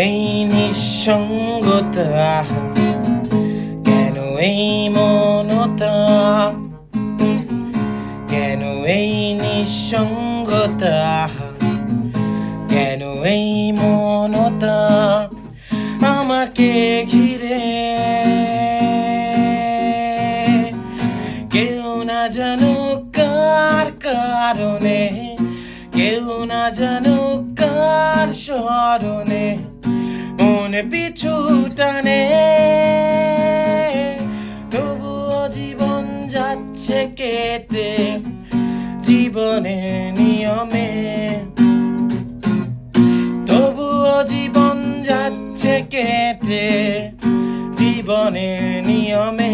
এই নিঃসঙ্গতা, কেন এই মনতা, কেন এই নিঃসঙ্গতা, কেন এই মনতা আমাকে ঘিরে। কেউ না জানুক কার কারণে, কেউ না জানুক কার স্মরণে মনে পিছু টানে, তবুও জীবন যাচ্ছে কেটে জীবনের নিয়মে, তবুও জীবন যাচ্ছে কেটে জীবনের নিয়মে।